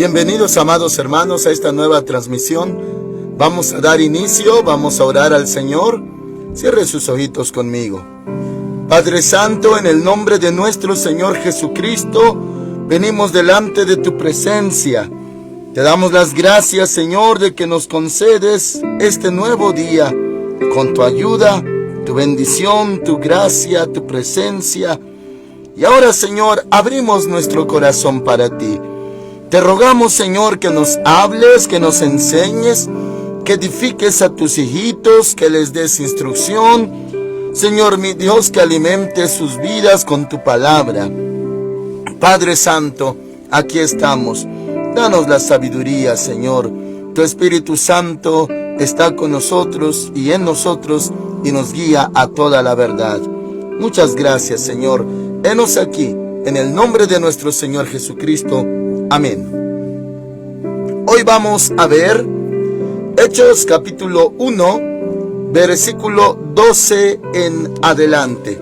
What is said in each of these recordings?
Bienvenidos, amados hermanos, a esta nueva transmisión. Vamos a dar inicio, vamos a orar al Señor. Cierre sus ojitos conmigo. Padre Santo, en el nombre de nuestro Señor Jesucristo, venimos delante de tu presencia. Te damos las gracias, Señor, de que nos concedes este nuevo día con tu ayuda, tu bendición, tu gracia, tu presencia. Y ahora, Señor, abrimos nuestro corazón para ti. Te rogamos, Señor, que nos hables, que nos enseñes, que edifiques a tus hijitos, que les des instrucción. Señor, mi Dios, que alimentes sus vidas con tu palabra. Padre Santo, aquí estamos. Danos la sabiduría, Señor. Tu Espíritu Santo está con nosotros y en nosotros y nos guía a toda la verdad. Muchas gracias, Señor. Henos aquí, en el nombre de nuestro Señor Jesucristo. Amén. Hoy vamos a ver Hechos capítulo 1, versículo 12 en adelante.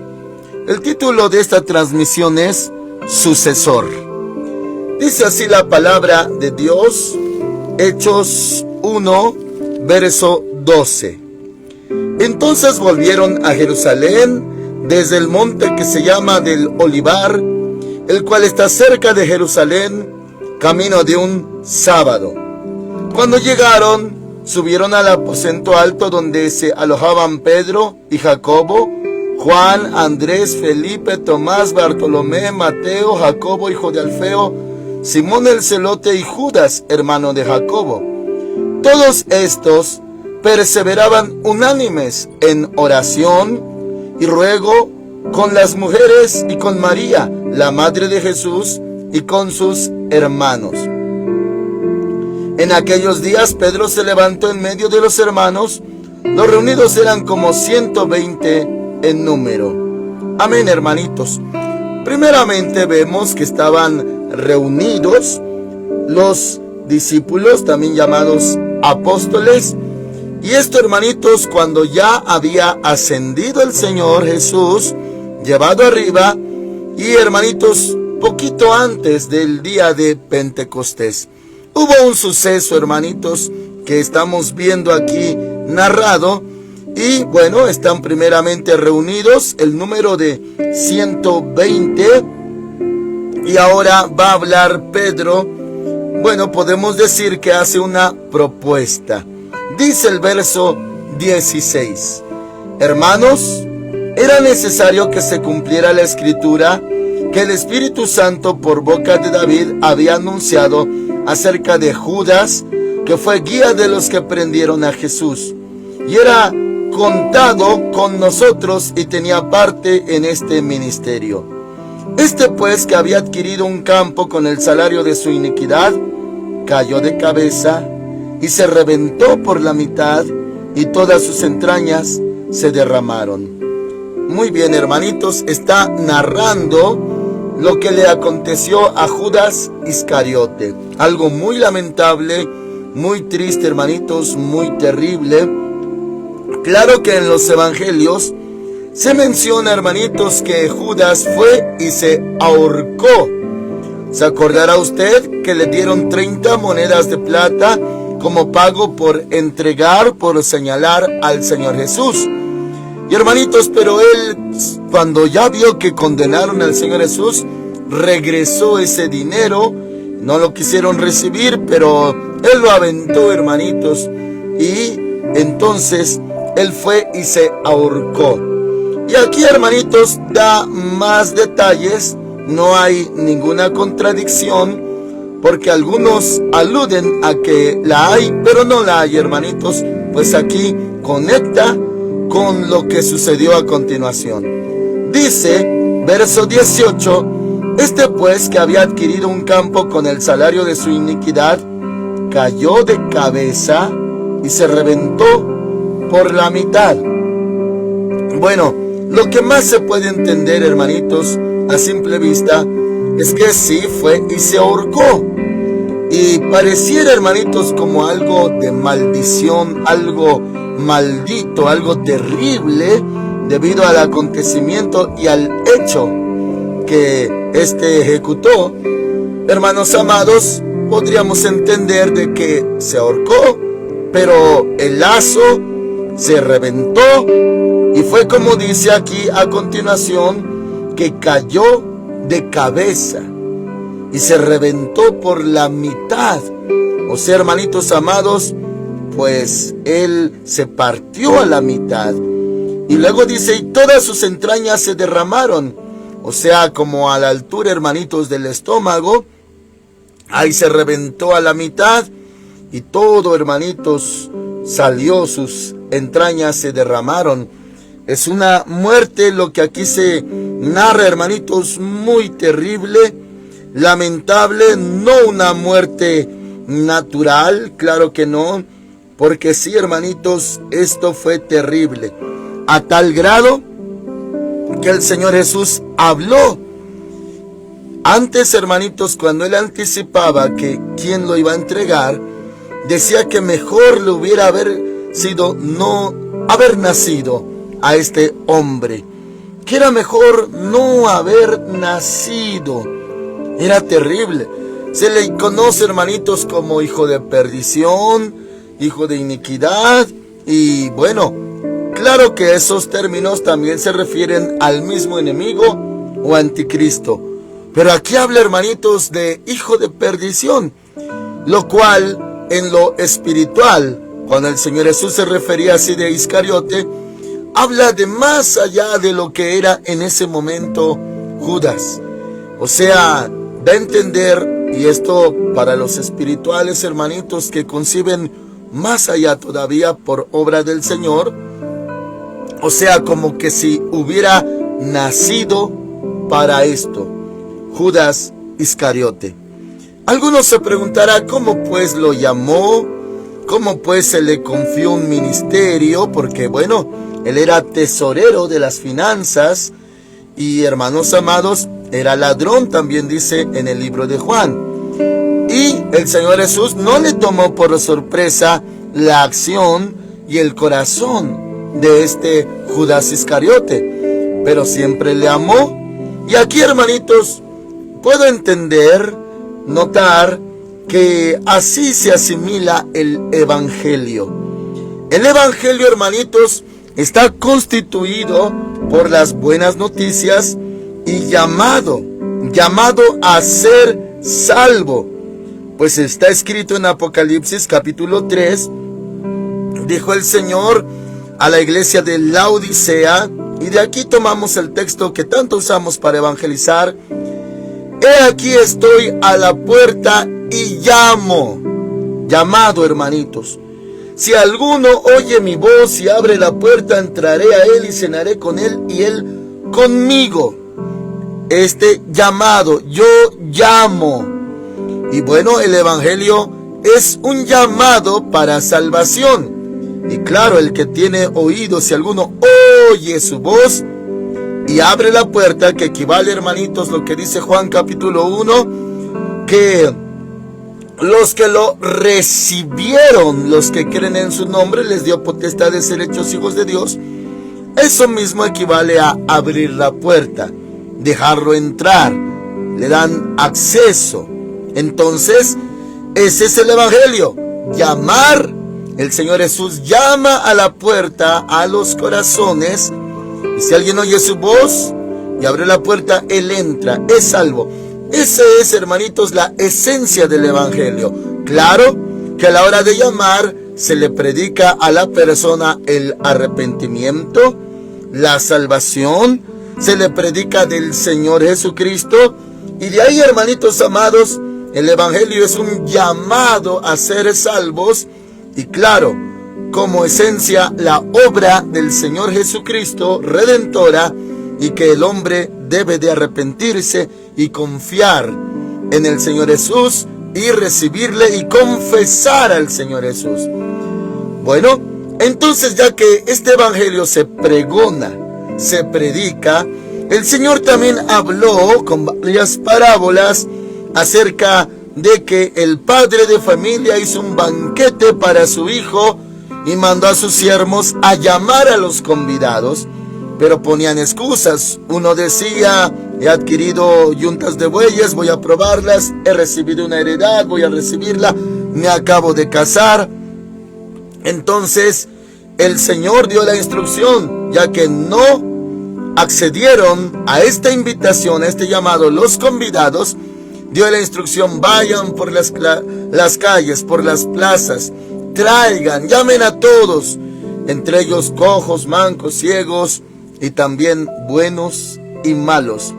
El título de esta transmisión es Sucesor. Dice así la palabra de Dios, Hechos 1, verso 12. Entonces volvieron a Jerusalén desde el monte que se llama del Olivar, el cual está cerca de Jerusalén, camino de un sábado. Cuando llegaron, subieron al aposento alto donde se alojaban Pedro y Jacobo, Juan, Andrés, Felipe, Tomás, Bartolomé, Mateo, Jacobo, hijo de Alfeo, Simón el celote y Judas, hermano de Jacobo. Todos estos perseveraban unánimes en oración y ruego con las mujeres y con María, la madre de Jesús, y con sus hermanos. En aquellos días Pedro se levantó en medio de los hermanos. Los reunidos eran como 120 en número. Amén, hermanitos. Primeramente vemos que estaban reunidos los discípulos, también llamados apóstoles. Y esto, hermanitos, cuando ya había ascendido el Señor Jesús, llevado arriba, y hermanitos, poquito antes del día de Pentecostés. Hubo un suceso, hermanitos, que estamos viendo aquí narrado. Y bueno, están primeramente reunidos el número de 120. Y ahora va a hablar Pedro. Bueno, podemos decir que hace una propuesta. Dice el verso 16. Hermanos, era necesario que se cumpliera la escritura que el Espíritu Santo por boca de David había anunciado acerca de Judas, que fue guía de los que prendieron a Jesús, y era contado con nosotros y tenía parte en este ministerio. Este pues, que había adquirido un campo con el salario de su iniquidad, cayó de cabeza y se reventó por la mitad, y todas sus entrañas se derramaron. Muy bien, hermanitos, está narrando lo que le aconteció a Judas Iscariote. Algo muy lamentable, muy triste, hermanitos, muy terrible. Claro que en los evangelios se menciona, hermanitos, que Judas fue y se ahorcó. ¿Se acordará usted que le dieron 30 monedas de plata como pago por entregar, por señalar al Señor Jesús? Y hermanitos, pero él, cuando ya vio que condenaron al Señor Jesús, regresó ese dinero. No lo quisieron recibir, pero él lo aventó, hermanitos. Y entonces él fue y se ahorcó. Y aquí, hermanitos, da más detalles. No hay ninguna contradicción, porque algunos aluden a que la hay, pero no la hay, hermanitos. Pues aquí conecta con lo que sucedió a continuación. Dice, verso 18, este pues, que había adquirido un campo con el salario de su iniquidad, cayó de cabeza y se reventó por la mitad. Bueno, lo que más se puede entender, hermanitos, a simple vista, es que sí fue y se ahorcó. Y pareciera, hermanitos, como algo de maldición, algo maldito, algo terrible, debido al acontecimiento y al hecho que ejecutó. Hermanos amados, podríamos entender de que se ahorcó, pero el lazo se reventó y fue como dice aquí a continuación, que cayó de cabeza y se reventó por la mitad. O sea, hermanitos amados, pues él se partió a la mitad. Y luego dice, y todas sus entrañas se derramaron. O sea, como a la altura, hermanitos, del estómago. Ahí se reventó a la mitad. Y todo, hermanitos, salió, sus entrañas se derramaron. Es una muerte lo que aquí se narra, hermanitos, muy terrible, lamentable, no una muerte natural, claro que no, porque sí, hermanitos, esto fue terrible, a tal grado que el Señor Jesús habló. Antes, hermanitos, cuando él anticipaba que quién lo iba a entregar, decía que mejor le hubiera sido no haber nacido a este hombre, que era mejor no haber nacido. Era terrible. Se le conoce, hermanitos, como hijo de perdición, hijo de iniquidad, y bueno, claro que esos términos también se refieren al mismo enemigo o anticristo, pero aquí habla, hermanitos, de hijo de perdición, lo cual en lo espiritual, cuando el Señor Jesús se refería así de Iscariote, habla de más allá de lo que era en ese momento Judas. O sea, da a entender, y esto para los espirituales, hermanitos, que conciben más allá todavía por obra del Señor, o sea, como que si hubiera nacido para esto, Judas Iscariote. Algunos se preguntarán cómo pues lo llamó, cómo pues se le confió un ministerio, porque bueno, él era tesorero de las finanzas y, hermanos amados, era ladrón, también dice en el libro de Juan. Y el Señor Jesús no le tomó por sorpresa la acción y el corazón de este Judas Iscariote, pero siempre le amó. Y aquí, hermanitos, puedo entender, notar que así se asimila el Evangelio. El Evangelio, hermanitos, está constituido por las buenas noticias y llamado a ser salvo. Pues está escrito en Apocalipsis capítulo 3, dijo el Señor a la iglesia de Laodicea, y de aquí tomamos el texto que tanto usamos para evangelizar. He aquí estoy a la puerta y llamo. Llamado, hermanitos. Si alguno oye mi voz y abre la puerta, entraré a él y cenaré con él y él conmigo. Este llamado, yo llamo. Y bueno, el Evangelio es un llamado para salvación. Y claro, el que tiene oídos, si alguno oye su voz y abre la puerta, que equivale, hermanitos, lo que dice Juan capítulo 1, que los que lo recibieron, los que creen en su nombre, les dio potestad de ser hechos hijos de Dios. Eso mismo equivale a abrir la puerta, dejarlo entrar, le dan acceso. Entonces, ese es el Evangelio, llamar. El Señor Jesús llama a la puerta, a los corazones, y si alguien oye su voz y abre la puerta, él entra, es salvo. Esa es, hermanitos, la esencia del Evangelio. Claro que a la hora de llamar se le predica a la persona el arrepentimiento, la salvación, se le predica del Señor Jesucristo, y de ahí, hermanitos amados, el Evangelio es un llamado a ser salvos, y claro, como esencia, la obra del Señor Jesucristo redentora, y que el hombre debe de arrepentirse y confiar en el Señor Jesús y recibirle y confesar al Señor Jesús. Bueno, entonces, ya que este Evangelio se pregona, se predica, el Señor también habló con varias parábolas acerca de que el padre de familia hizo un banquete para su hijo y mandó a sus siervos a llamar a los convidados, pero ponían excusas. Uno decía: he adquirido yuntas de bueyes, voy a probarlas, he recibido una heredad, voy a recibirla, me acabo de casar. Entonces el Señor dio la instrucción, ya que no accedieron a esta invitación, a este llamado, los convidados, dio la instrucción: vayan por las calles, por las plazas, traigan, llamen a todos, entre ellos cojos, mancos, ciegos y también buenos y malos.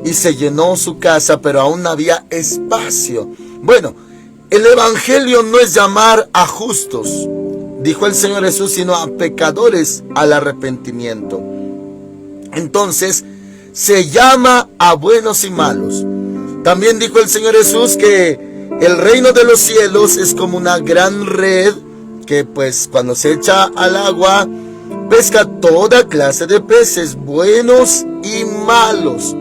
Y se llenó su casa, pero aún había espacio. Bueno, el evangelio no es llamar a justos, dijo el Señor Jesús, sino a pecadores al arrepentimiento. Entonces se llama a buenos y malos. También dijo el Señor Jesús que el reino de los cielos es como una gran red que, pues, cuando se echa al agua, pesca toda clase de peces, buenos y malos.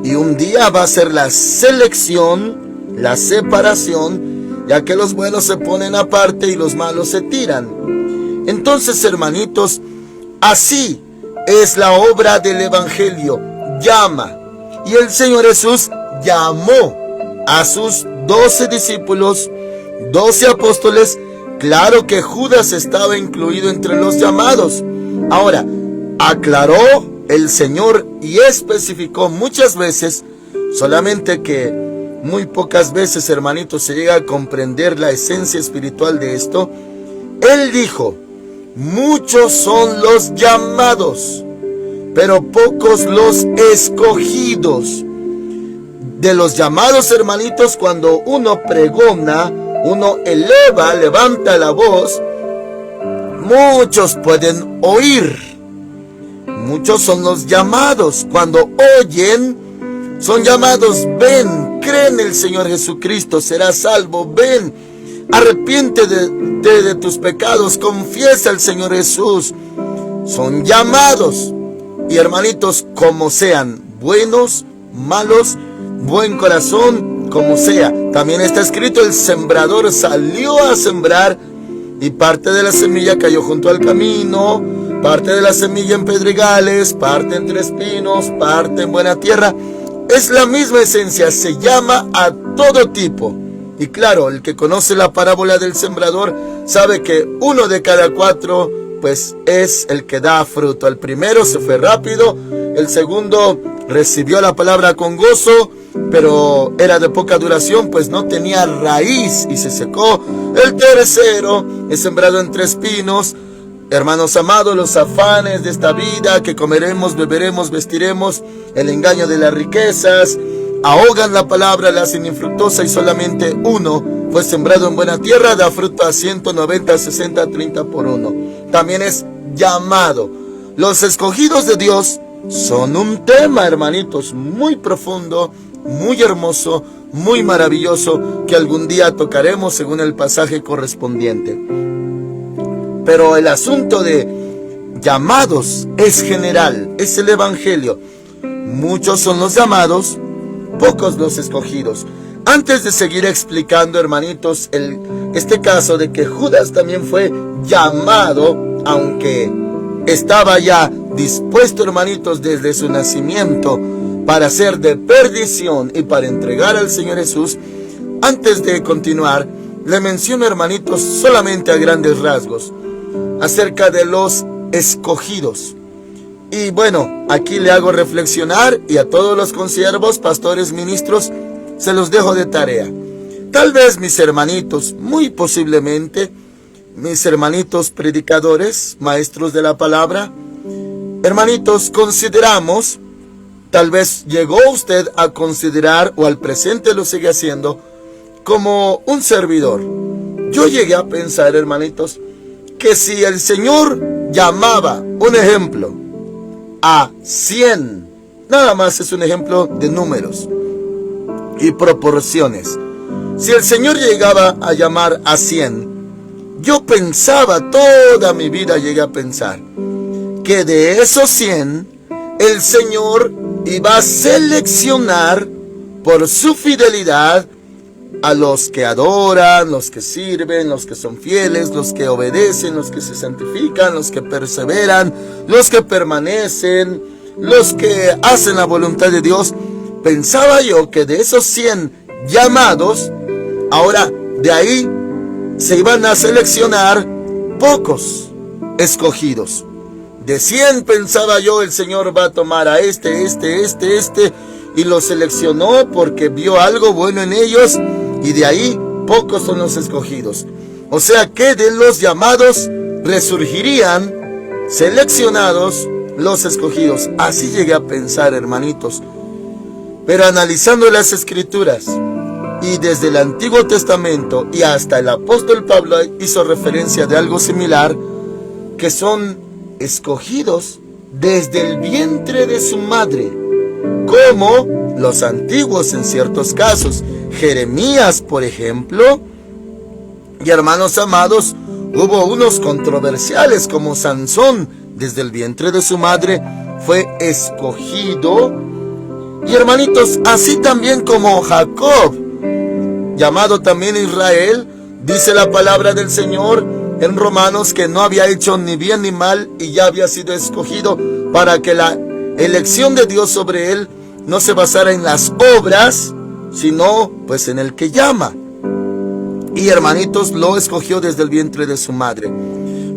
Y un día va a ser la selección, la separación, ya que los buenos se ponen aparte y los malos se tiran. Entonces, hermanitos, así es la obra del evangelio. Llama. Y el Señor Jesús llamó a sus 12 discípulos, 12 apóstoles. Claro que Judas estaba incluido entre los llamados. Ahora, aclaró el Señor y especificó muchas veces, solamente que muy pocas veces, hermanitos, se llega a comprender la esencia espiritual de esto. Él dijo: muchos son los llamados, pero pocos los escogidos. De los llamados, hermanitos, cuando uno pregona, uno levanta la voz, muchos pueden oír. Muchos son los llamados. Cuando oyen, son llamados: ven, cree en el Señor Jesucristo, serás salvo, ven, arrepiéntete de tus pecados, confiesa al Señor Jesús. Son llamados. Y hermanitos, como sean, buenos, malos, buen corazón, como sea. También está escrito: el sembrador salió a sembrar, y parte de la semilla cayó junto al camino, parte de la semilla en pedregales, parte entre espinos, parte en buena tierra. Es la misma esencia, se llama a todo tipo. Y claro, el que conoce la parábola del sembrador sabe que 1 de cada 4 pues es el que da fruto. El primero se fue rápido, el segundo recibió la palabra con gozo, pero era de poca duración, pues no tenía raíz y se secó. El tercero es sembrado entre espinos. Hermanos amados, los afanes de esta vida, que comeremos, beberemos, vestiremos, el engaño de las riquezas, ahogan la palabra, la hacen infructuosa, y solamente uno fue sembrado en buena tierra, da fruto a 190, 60, 30 por uno. También es llamado. Los escogidos de Dios son un tema, hermanitos, muy profundo, muy hermoso, muy maravilloso, que algún día tocaremos según el pasaje correspondiente. Pero el asunto de llamados es general, es el evangelio. Muchos son los llamados, pocos los escogidos. Antes de seguir explicando, hermanitos, este caso de que Judas también fue llamado, aunque estaba ya dispuesto, hermanitos, desde su nacimiento para ser de perdición y para entregar al Señor Jesús. Antes de continuar, le menciono, hermanitos, solamente a grandes rasgos acerca de los escogidos. Y bueno, aquí le hago reflexionar, y a todos los consiervos, pastores, ministros, se los dejo de tarea. Tal vez mis hermanitos, muy posiblemente mis hermanitos predicadores, maestros de la palabra, hermanitos, consideramos, tal vez llegó usted a considerar, o al presente lo sigue haciendo, como un servidor. Yo llegué a pensar, hermanitos, que si el Señor llamaba, un ejemplo, a 100, nada más es un ejemplo de números y proporciones. Si el Señor llegaba a llamar a 100, yo pensaba, toda mi vida llegué a pensar, que de esos 100, el Señor iba a seleccionar por su fidelidad a los que adoran, los que sirven, los que son fieles, los que obedecen, los que se santifican, los que perseveran, los que permanecen, los que hacen la voluntad de Dios, pensaba yo que de esos 100 llamados, ahora de ahí se iban a seleccionar pocos escogidos. De 100 pensaba yo, el Señor va a tomar a este, y los seleccionó porque vio algo bueno en ellos, y de ahí pocos son los escogidos. O sea que de los llamados resurgirían seleccionados los escogidos. Así llegué a pensar, hermanitos. Pero analizando las Escrituras, y desde el Antiguo Testamento y hasta el apóstol Pablo hizo referencia de algo similar, que son escogidos desde el vientre de su madre, como los antiguos en ciertos casos. Jeremías, por ejemplo. Y hermanos amados, hubo unos controversiales como Sansón, desde el vientre de su madre fue escogido. Y hermanitos, así también como Jacob, llamado también Israel, dice la palabra del Señor en Romanos que no había hecho ni bien ni mal y ya había sido escogido, para que la elección de Dios sobre él no se basara en las obras, sino pues en el que llama. Y hermanitos, lo escogió desde el vientre de su madre.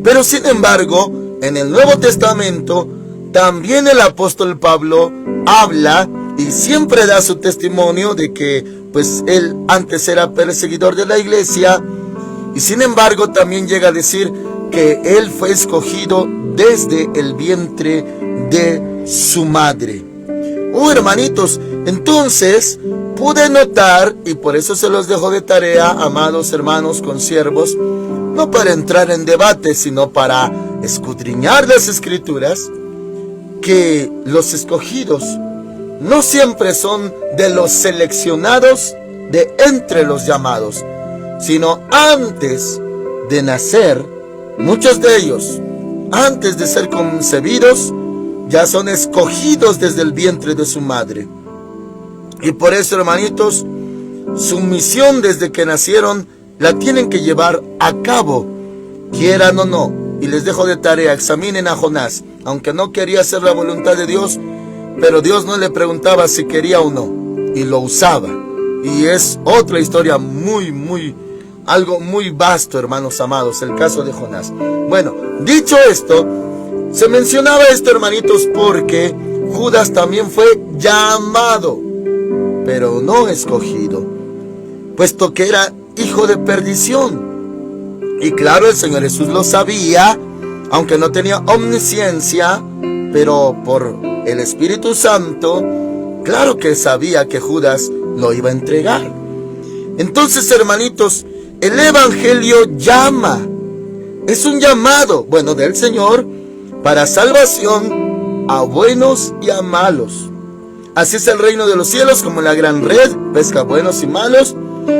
Pero sin embargo, en el Nuevo Testamento también el apóstol Pablo habla y siempre da su testimonio de que pues él antes era perseguidor de la iglesia, y sin embargo también llega a decir que él fue escogido desde el vientre de su madre. Hermanitos, entonces pude notar, y por eso se los dejo de tarea, amados hermanos consiervos, no para entrar en debate, sino para escudriñar las Escrituras, que los escogidos no siempre son de los seleccionados de entre los llamados, sino antes de nacer, muchos de ellos, antes de ser concebidos, ya son escogidos desde el vientre de su madre. Y por eso, hermanitos, su misión desde que nacieron la tienen que llevar a cabo, quieran o no. Y les dejo de tarea, examinen a Jonás, aunque no quería hacer la voluntad de Dios, pero Dios no le preguntaba si quería o no, y lo usaba. Y es otra historia algo muy vasto, hermanos amados, el caso de Jonás. Bueno, dicho esto, se mencionaba esto, hermanitos, porque Judas también fue llamado, pero no escogido, puesto que era hijo de perdición. Y claro, el Señor Jesús lo sabía, aunque no tenía omnisciencia, pero por el Espíritu Santo, claro que sabía que Judas lo iba a entregar. Entonces, hermanitos, el Evangelio llama, es un llamado, bueno, del Señor, para salvación a buenos y a malos. Así es el reino de los cielos, como la gran red, pesca buenos y malos,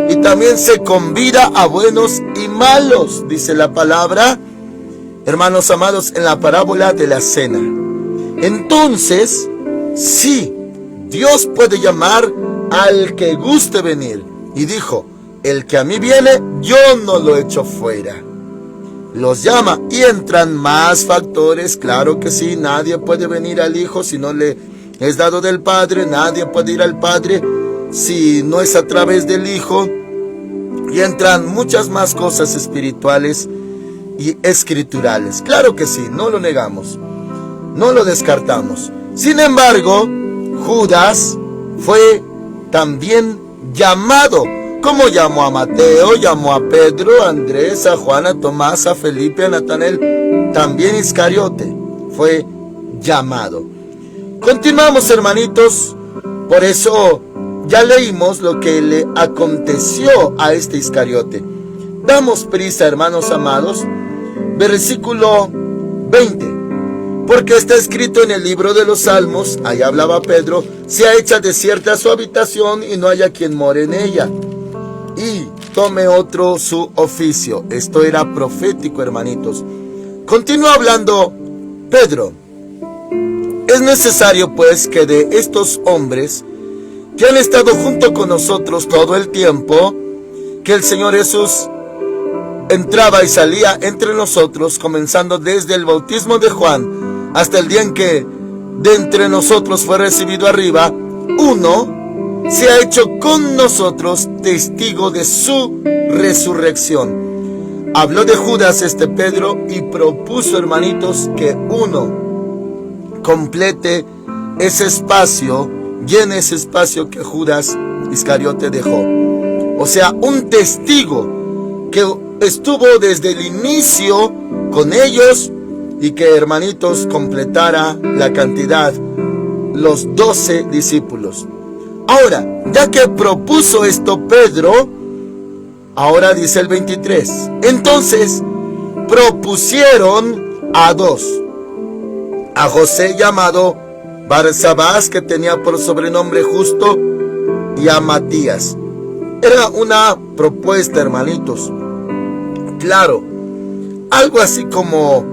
y también se convida a buenos y malos, dice la palabra, hermanos amados, en la parábola de la cena. Entonces, sí, Dios puede llamar al que guste venir. Y dijo, el que a mí viene, yo no lo echo fuera. Los llama y entran más factores, claro que sí, nadie puede venir al Hijo si no le es dado del Padre, nadie puede ir al Padre si no es a través del Hijo, y entran muchas más cosas espirituales y escriturales, claro que sí, no lo negamos, no lo descartamos. Sin embargo, Judas fue también llamado, como llamó a Mateo, llamó a Pedro, a Andrés, a Juan, a Tomás, a Felipe, a Natanael, también Iscariote fue llamado. Continuamos, hermanitos, por eso ya leímos lo que le aconteció a este Iscariote. Damos prisa, hermanos amados, versículo 20. Porque está escrito en el libro de los Salmos, ahí hablaba Pedro, sea hecha desierta su habitación y no haya quien more en ella, y tome otro su oficio. Esto era profético, hermanitos. Continúa hablando Pedro. Es necesario pues que de estos hombres que han estado junto con nosotros todo el tiempo, que el Señor Jesús entraba y salía entre nosotros, comenzando desde el bautismo de Juan hasta el día en que de entre nosotros fue recibido arriba, uno se ha hecho con nosotros testigo de su resurrección. Habló de Judas Pedro y propuso, hermanitos, que uno complete ese espacio, llene ese espacio que Judas Iscariote dejó. O sea, un testigo que estuvo desde el inicio con ellos y que, hermanitos, completara la cantidad, los 12 discípulos. Ahora, ya que propuso esto Pedro, ahora dice el 23, entonces propusieron a dos, a José llamado Barsabás, que tenía por sobrenombre Justo, y a Matías. Era una propuesta, hermanitos, claro, algo así como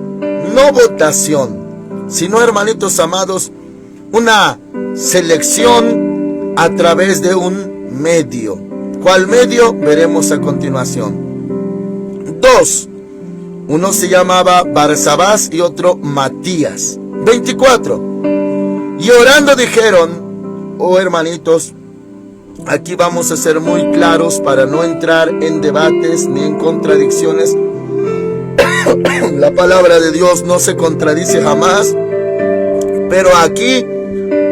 no votación, sino, hermanitos amados, una selección a través de un medio. ¿Cuál medio? Veremos a continuación. Dos, uno se llamaba Barsabás y otro Matías. 24. Y orando dijeron, oh hermanitos, aquí vamos a ser muy claros para no entrar en debates ni en contradicciones. La palabra de Dios no se contradice jamás, pero aquí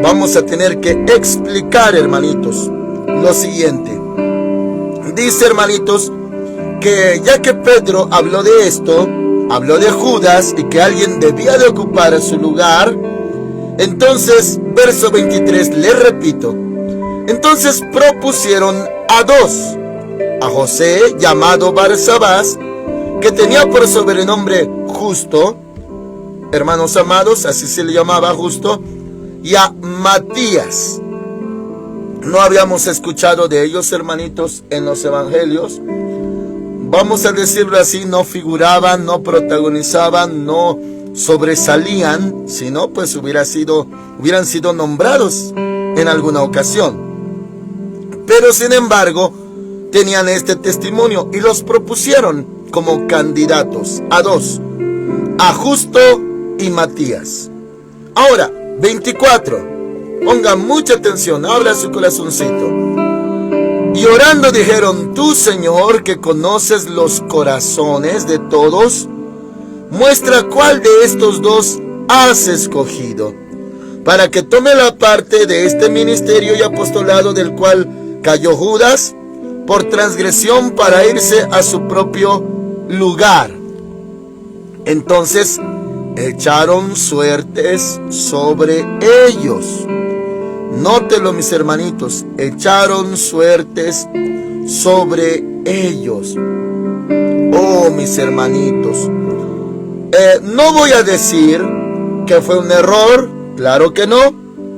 vamos a tener que explicar, hermanitos, lo siguiente. Dice, hermanitos, que ya que Pedro habló de esto, habló de Judas y que alguien debía de ocupar su lugar, entonces, verso 23, le repito, entonces propusieron a dos, a José llamado Barsabás, que tenía por sobrenombre Justo, hermanos amados, así se le llamaba Justo, y a Matías. No habíamos escuchado de ellos, hermanitos, en los evangelios. Vamos a decirlo así, no figuraban, no protagonizaban, no sobresalían, sino pues hubieran sido nombrados en alguna ocasión. Pero sin embargo, tenían este testimonio y los propusieron como candidatos a dos, a Justo y Matías. Ahora, 24. Pongan mucha atención, abra su corazoncito. Y orando dijeron, tú, Señor, que conoces los corazones de todos, muestra cuál de estos dos has escogido, para que tome la parte de este ministerio y apostolado del cual cayó Judas, por transgresión para irse a su propio lugar. Entonces echaron suertes sobre ellos. Nótelo, mis hermanitos, echaron suertes sobre ellos. Oh, mis hermanitos, no voy a decir que fue un error, claro que no.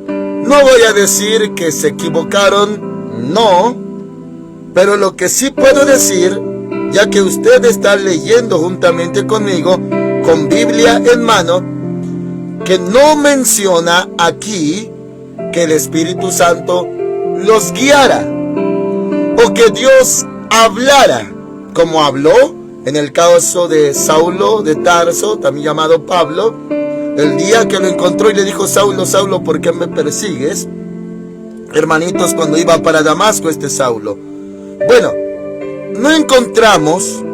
No voy a decir que se equivocaron, no. Pero lo que sí puedo decir, ya que usted está leyendo juntamente conmigo, con Biblia en mano, que no menciona aquí que el Espíritu Santo los guiara o que Dios hablara como habló en el caso de Saulo de Tarso, también llamado Pablo, el día que lo encontró y le dijo, Saulo, Saulo, ¿por qué me persigues? Hermanitos, cuando iba para Damasco Saulo. Bueno, no encontramos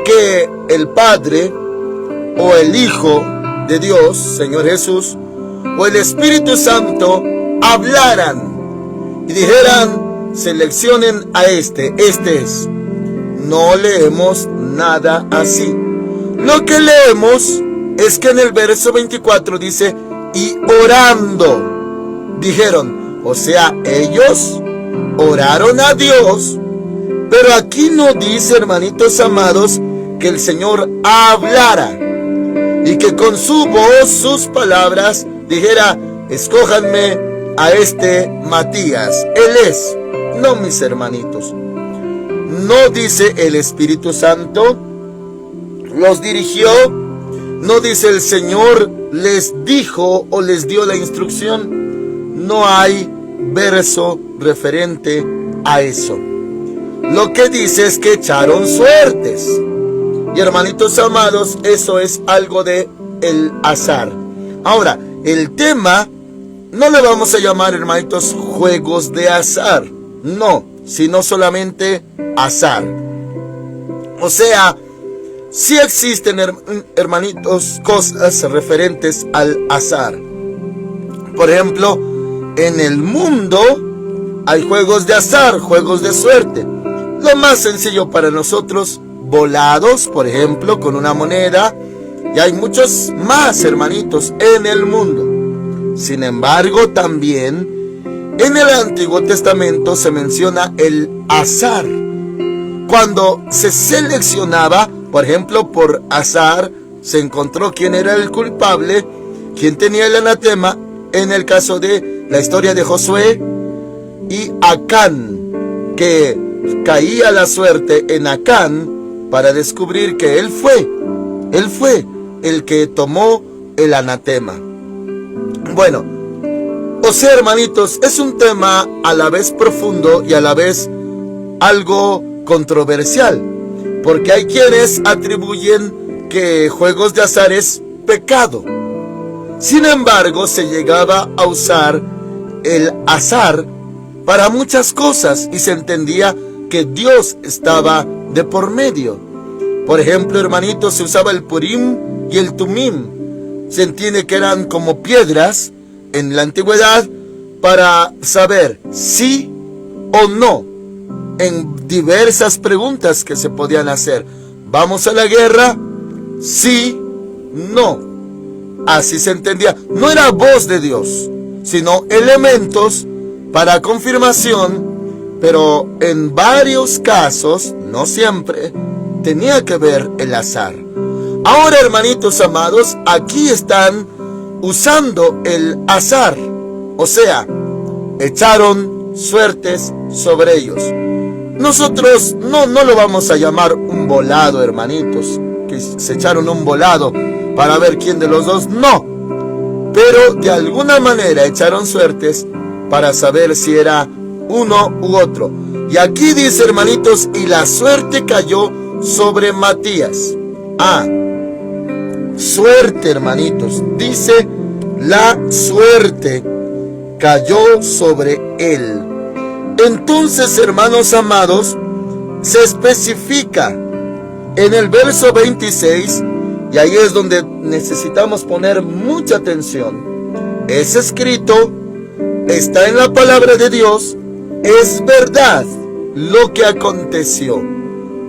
que el Padre o el Hijo de Dios, Señor Jesús, o el Espíritu Santo hablaran y dijeran, seleccionen a este es. No leemos nada así. Lo que leemos es que en el verso 24 dice, y orando, dijeron, o sea, ellos oraron a Dios, pero aquí no dice, hermanitos amados, que el Señor hablara y que con su voz, sus palabras, dijera, escójanme a Matías, él es. No, mis hermanitos, no dice el Espíritu Santo los dirigió, no dice el Señor les dijo o les dio la instrucción. No hay verso referente a eso. Lo que dice es que echaron suertes. Y hermanitos amados, eso es algo de el azar. Ahora, el tema no le vamos a llamar, hermanitos, juegos de azar. No, sino solamente azar. O sea, sí existen, hermanitos, cosas referentes al azar. Por ejemplo, en el mundo hay juegos de azar, juegos de suerte. Lo más sencillo para nosotros, volados, por ejemplo, con una moneda. Y hay muchos más, hermanitos, en el mundo. Sin embargo, también en el Antiguo Testamento se menciona el azar. Cuando se seleccionaba, por ejemplo, por azar, se encontró quién era el culpable, quién tenía el anatema, en el caso de la historia de Josué y Acán, que caía la suerte en Acán para descubrir que él fue el que tomó el anatema. Bueno, o sea, hermanitos, es un tema a la vez profundo y a la vez algo controversial, porque hay quienes atribuyen que juegos de azar es pecado. Sin embargo, se llegaba a usar el azar para muchas cosas y se entendía que Dios estaba de por medio. Por ejemplo, hermanitos, se usaba el Purim y el Tumim. Se entiende que eran como piedras en la antigüedad para saber sí o no en diversas preguntas que se podían hacer. ¿Vamos a la guerra? Sí, no. Así se entendía. No era voz de Dios, sino elementos para confirmación, pero en varios casos, no siempre, tenía que ver el azar. Ahora, hermanitos amados, aquí están usando el azar. O sea, echaron suertes sobre ellos. Nosotros no lo vamos a llamar un volado, hermanitos, que se echaron un volado para ver quién de los dos, no. Pero de alguna manera echaron suertes para saber si era uno u otro. Y aquí dice, hermanitos, y la suerte cayó sobre Matías. Suerte, hermanitos. Dice, la suerte cayó sobre él. Entonces, hermanos amados, se especifica en el verso 26, y ahí es donde necesitamos poner mucha atención. Es escrito, está en la palabra de Dios, es verdad lo que aconteció.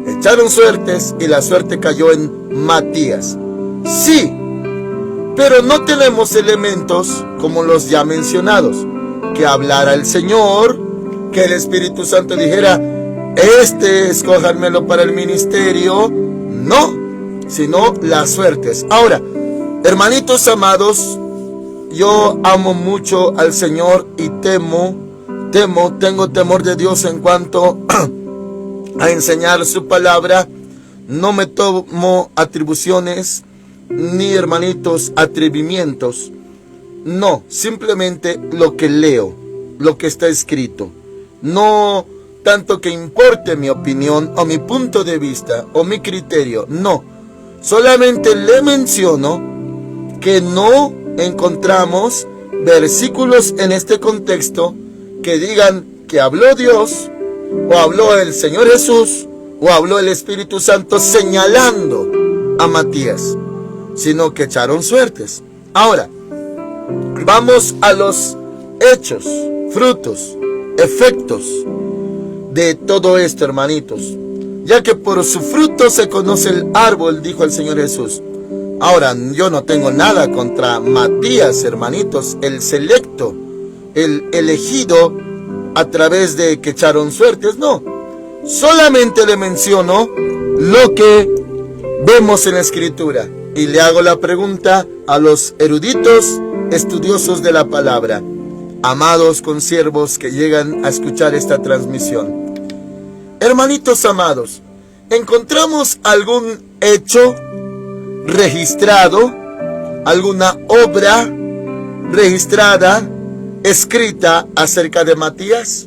Echaron suertes y la suerte cayó en Matías. Sí, pero no tenemos elementos como los ya mencionados. Que hablara el Señor, que el Espíritu Santo dijera, escójanmelo para el ministerio. No, sino las suertes. Ahora, hermanitos amados, yo amo mucho al Señor y tengo temor de Dios en cuanto a enseñar su palabra. No me tomo atribuciones ni, hermanitos, atrevimientos. No, simplemente lo que leo, lo que está escrito. No tanto que importe mi opinión o mi punto de vista o mi criterio, no. Solamente le menciono que no encontramos versículos en este contexto que digan que habló Dios, o habló el Señor Jesús, o habló el Espíritu Santo señalando a Matías, sino que echaron suertes. Ahora, vamos a los hechos, frutos, efectos de todo esto, hermanitos. Ya que por su fruto se conoce el árbol, dijo el Señor Jesús. Ahora, yo no tengo nada contra Matías, hermanitos, el selecto, el elegido a través de que echaron suertes, no. Solamente le menciono lo que vemos en la Escritura. Y le hago la pregunta a los eruditos estudiosos de la palabra, amados consiervos que llegan a escuchar esta transmisión. Hermanitos amados, ¿encontramos algún hecho registrado, alguna obra registrada, escrita acerca de Matías?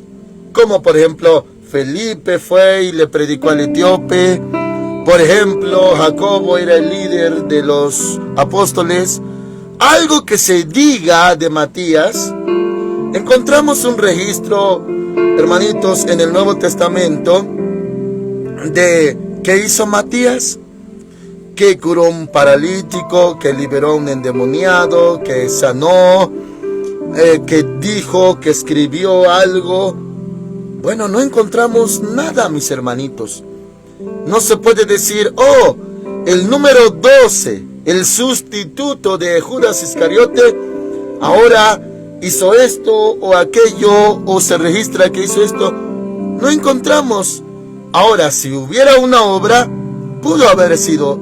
Como por ejemplo, Felipe fue y le predicó al etíope. Por ejemplo, Jacobo era el líder de los apóstoles. algo que se diga de Matías, encontramos un registro, hermanitos, en el Nuevo Testamento de qué hizo Matías, que curó un paralítico, que liberó a un endemoniado, que sanó, que dijo, que escribió algo. Bueno, no encontramos nada, mis hermanitos. No se puede decir, oh, el número 12, el sustituto de Judas Iscariote, ahora hizo esto o aquello, o se registra que hizo esto. No encontramos. Ahora, si hubiera una obra, pudo haber sido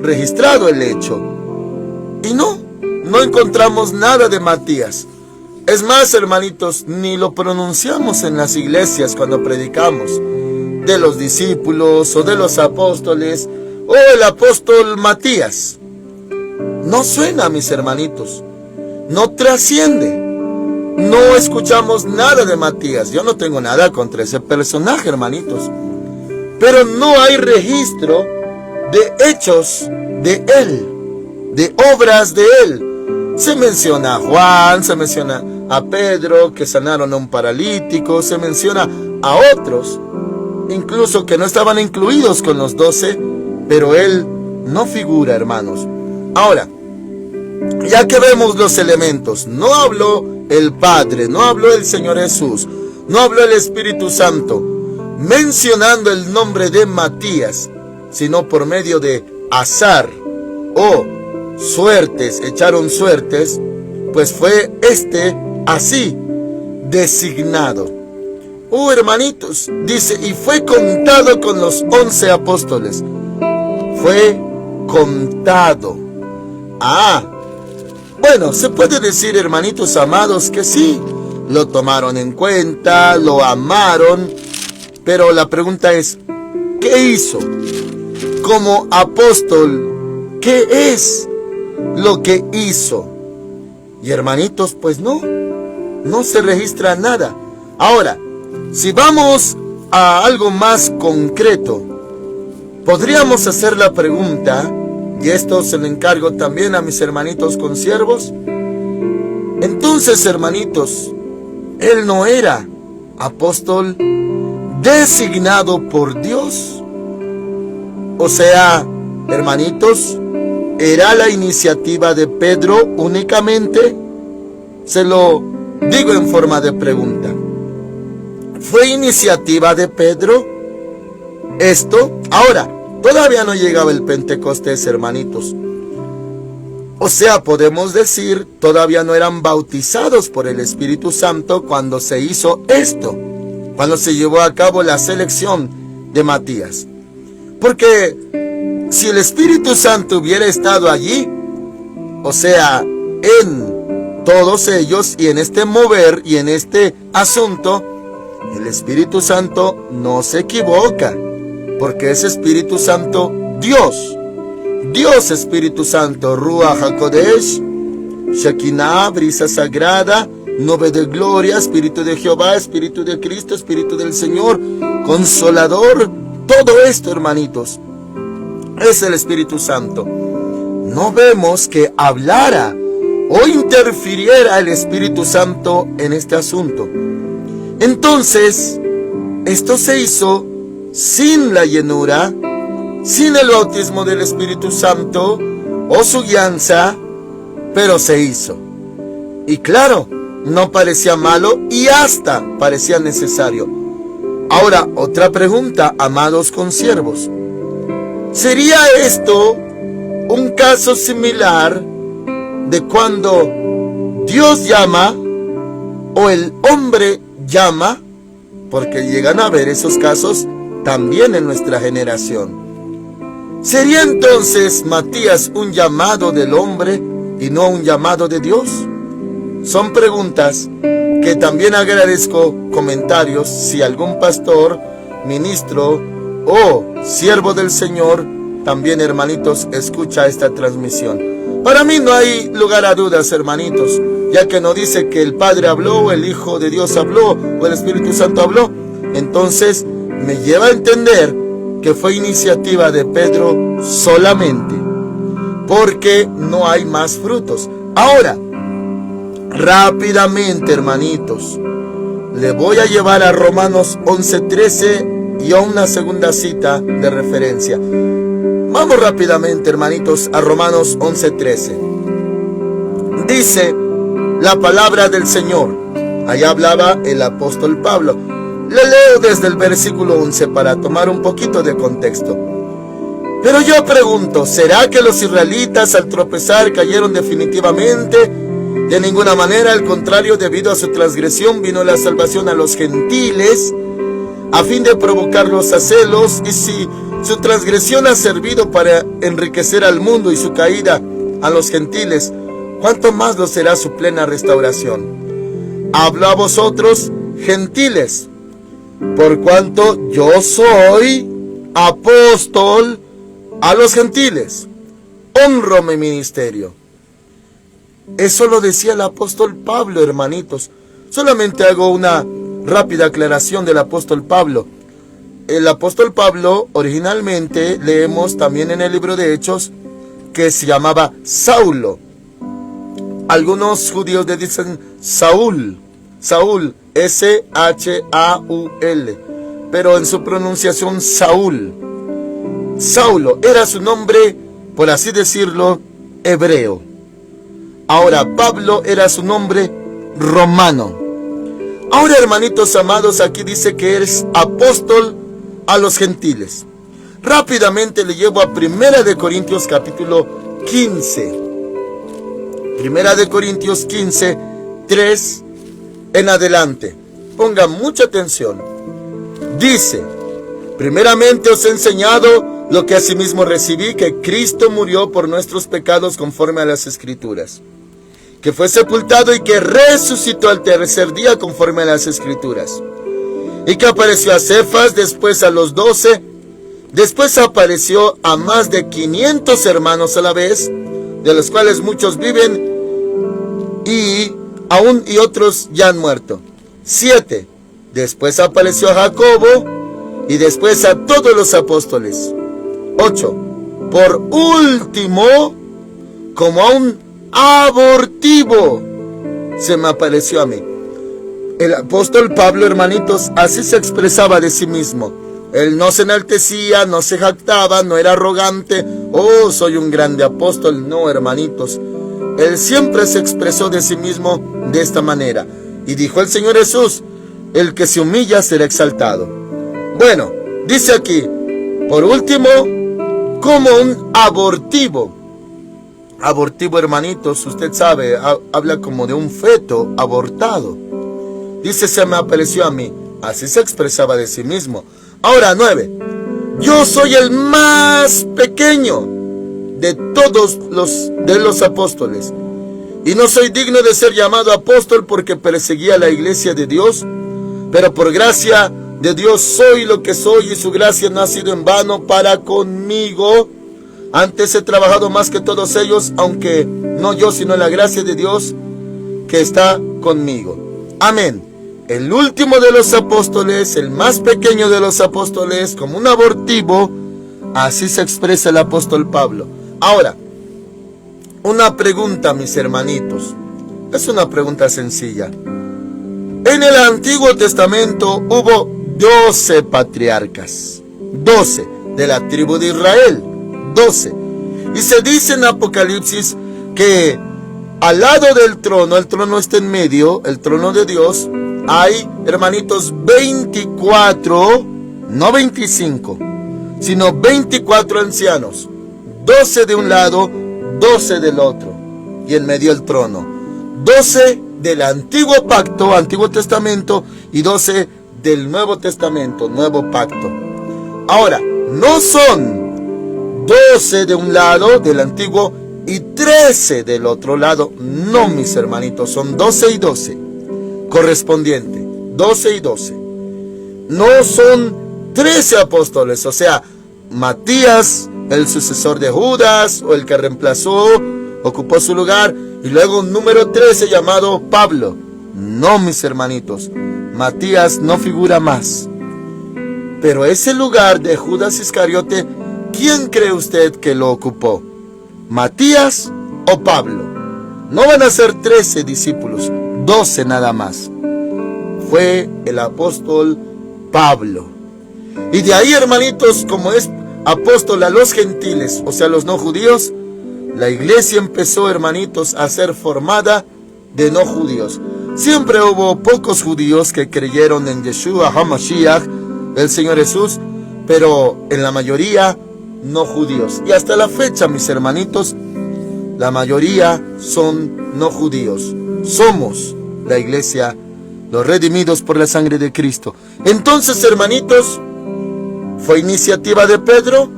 registrado el hecho. Y no encontramos nada de Matías. Es más, hermanitos, ni lo pronunciamos en las iglesias cuando predicamos de los discípulos o de los apóstoles o el apóstol Matías. No suena, mis hermanitos. No trasciende. No escuchamos nada de Matías. Yo no tengo nada contra ese personaje, hermanitos. Pero no hay registro de hechos de él, de obras de él. Se menciona a Juan, se menciona a Pedro, que sanaron a un paralítico, se menciona a otros, incluso que no estaban incluidos con los 12, pero él no figura, hermanos. Ahora, ya que vemos los elementos, no habló el Padre, no habló el Señor Jesús, no habló el Espíritu Santo, mencionando el nombre de Matías, sino por medio de azar o suertes, echaron suertes, pues fue así designado. Hermanitos, dice, y fue contado con los 11 apóstoles. Fue contado. Bueno, se puede decir, hermanitos amados, que sí, lo tomaron en cuenta, lo amaron, pero la pregunta es, ¿qué hizo? Como apóstol, ¿qué es lo que hizo? Y hermanitos, pues no se registra nada. Ahora, si vamos a algo más concreto, podríamos hacer la pregunta, y esto se lo encargo también a mis hermanitos consiervos. Entonces, hermanitos, él no era apóstol designado por Dios. O sea, hermanitos, ¿era la iniciativa de Pedro únicamente? Se lo digo en forma de pregunta. ¿Fue iniciativa de Pedro esto? Ahora, todavía no llegaba el Pentecostés, hermanitos. O sea, podemos decir, todavía no eran bautizados por el Espíritu Santo cuando se hizo esto, cuando se llevó a cabo la selección de Matías. Porque si el Espíritu Santo hubiera estado allí, o sea, en todos ellos y en este mover y en este asunto, el Espíritu Santo no se equivoca, porque es Espíritu Santo Dios. Dios Espíritu Santo, Ruach HaKodesh, Shekinah, brisa sagrada, nube de gloria, Espíritu de Jehová, Espíritu de Cristo, Espíritu del Señor, Consolador. Todo esto, hermanitos, es el Espíritu Santo. No vemos que hablara o interfiriera el Espíritu Santo en este asunto. Entonces, esto se hizo sin la llenura, sin el bautismo del Espíritu Santo o su guianza, pero se hizo. Y claro, no parecía malo y hasta parecía necesario. Ahora, otra pregunta, amados consiervos. ¿Sería esto un caso similar de cuando Dios llama o el hombre llama? Porque llegan a haber esos casos también en nuestra generación. ¿Sería entonces Matías un llamado del hombre y no un llamado de Dios? Son preguntas que también agradezco comentarios si algún pastor, ministro o siervo del Señor también, hermanitos, escucha esta transmisión. Para mí no hay lugar a dudas, hermanitos, ya que no dice que el Padre habló, o el Hijo de Dios habló, o el Espíritu Santo habló. Entonces me lleva a entender que fue iniciativa de Pedro solamente, porque no hay más frutos. Ahora, rápidamente, hermanitos, le voy a llevar a Romanos 11:13 y a una segunda cita de referencia. Vamos rápidamente, hermanitos, a Romanos 11:13. Dice la palabra del Señor. Allá hablaba el apóstol Pablo. Le leo desde el versículo 11 para tomar un poquito de contexto. Pero yo pregunto, ¿será que los israelitas al tropezar cayeron definitivamente? De ninguna manera, al contrario, debido a su transgresión vino la salvación a los gentiles, a fin de provocarlos a celos. Y si su transgresión ha servido para enriquecer al mundo y su caída a los gentiles, ¿cuánto más lo será su plena restauración? Hablo a vosotros, gentiles, por cuanto yo soy apóstol a los gentiles. Honro mi ministerio. Eso lo decía el apóstol Pablo, hermanitos. Solamente hago una rápida aclaración del apóstol Pablo. El apóstol Pablo, originalmente, leemos también en el libro de Hechos, que se llamaba Saulo. Algunos judíos le dicen Saúl, S-H-A-U-L, pero en su pronunciación Saúl. Saulo era su nombre, por así decirlo, hebreo. Ahora, Pablo era su nombre romano. Ahora, hermanitos amados, aquí dice que eres apóstol a los gentiles. Rápidamente le llevo a 1 de Corintios capítulo 15. 1 de Corintios 15, 3 en adelante. Pongan mucha atención. Dice: primeramente os he enseñado lo que asimismo recibí, que Cristo murió por nuestros pecados conforme a las Escrituras, que fue sepultado y que resucitó al tercer día conforme a las Escrituras, y que apareció a Cefas, después a los 12, después apareció a más de 500 hermanos a la vez, de los cuales muchos viven y otros ya han muerto. 7, después apareció a Jacobo y después a todos los apóstoles. 8, por último, como a un abortivo, se me apareció a mí. El apóstol Pablo, hermanitos, así se expresaba de sí mismo. Él no se enaltecía, no se jactaba, no era arrogante. Oh, soy un grande apóstol. No, hermanitos. Él siempre se expresó de sí mismo de esta manera. Y dijo el Señor Jesús: el que se humilla será exaltado. Bueno, dice aquí, por último, como un abortivo. Abortivo, hermanitos, usted sabe, habla como de un feto abortado. Dice: se me apareció a mí. Así se expresaba de sí mismo. Ahora, 9. Yo soy el más pequeño de todos los apóstoles, y no soy digno de ser llamado apóstol porque perseguía la iglesia de Dios, pero por gracia de Dios soy lo que soy, y su gracia no ha sido en vano para conmigo. Antes he trabajado más que todos ellos, aunque no yo, sino la gracia de Dios que está conmigo. Amén. El último de los apóstoles, el más pequeño de los apóstoles, como un abortivo, así se expresa el apóstol Pablo. Ahora, una pregunta, mis hermanitos. Es una pregunta sencilla. En el Antiguo Testamento hubo 12 patriarcas, 12 de la tribu de Israel, 12. Y se dice en Apocalipsis que al lado del trono, el trono está en medio, el trono de Dios, hay, hermanitos, 24, no 25, sino 24 ancianos, 12 de un lado, 12 del otro, y en medio el trono, 12 del antiguo pacto, Antiguo Testamento, y 12 del Nuevo Testamento, Nuevo Pacto. Ahora, no son 12 de un lado del antiguo y 13 del otro lado. No, mis hermanitos, son 12 y 12 correspondiente, 12 y 12. No son 13 apóstoles, o sea, Matías, el sucesor de Judas, o el que reemplazó, ocupó su lugar, y luego un número 13 llamado Pablo. No, mis hermanitos, Matías no figura más. Pero ese lugar de Judas Iscariote, ¿quién cree usted que lo ocupó? ¿Matías o Pablo? No van a ser 13 discípulos, 12 nada más. Fue el apóstol Pablo. Y de ahí, hermanitos, como es apóstol a los gentiles, o sea, los no judíos, la iglesia empezó, hermanitos, a ser formada de no judíos. Siempre hubo pocos judíos que creyeron en Yeshua HaMashiach, el Señor Jesús, pero en la mayoría no judíos. Y hasta la fecha, mis hermanitos, la mayoría son no judíos. Somos la iglesia, los redimidos por la sangre de Cristo. Entonces, hermanitos, ¿fue iniciativa de Pedro?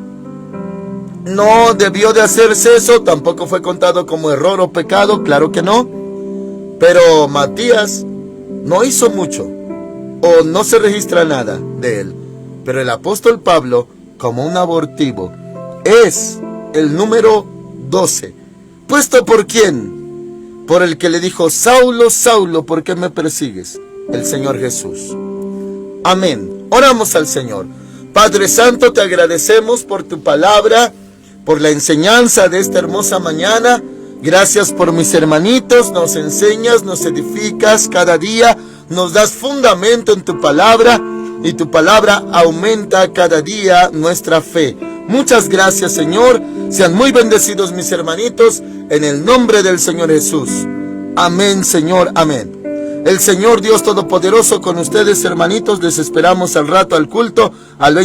No debió de hacerse eso, tampoco fue contado como error o pecado, claro que no. Pero Matías no hizo mucho, o no se registra nada de él. Pero el apóstol Pablo, como un abortivo, es el número 12. ¿Puesto por quién? Por el que le dijo: Saulo, Saulo, ¿por qué me persigues? El Señor Jesús. Amén. Oramos al Señor. Padre Santo, te agradecemos por tu palabra, por la enseñanza de esta hermosa mañana. Gracias por mis hermanitos, nos enseñas, nos edificas cada día, nos das fundamento en tu palabra, y tu palabra aumenta cada día nuestra fe. Muchas gracias, Señor. Sean muy bendecidos mis hermanitos, en el nombre del Señor Jesús. Amén, Señor, amén. El Señor Dios Todopoderoso con ustedes, hermanitos. Les esperamos al rato al culto, al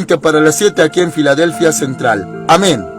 7 aquí en Filadelfia Central. Amén.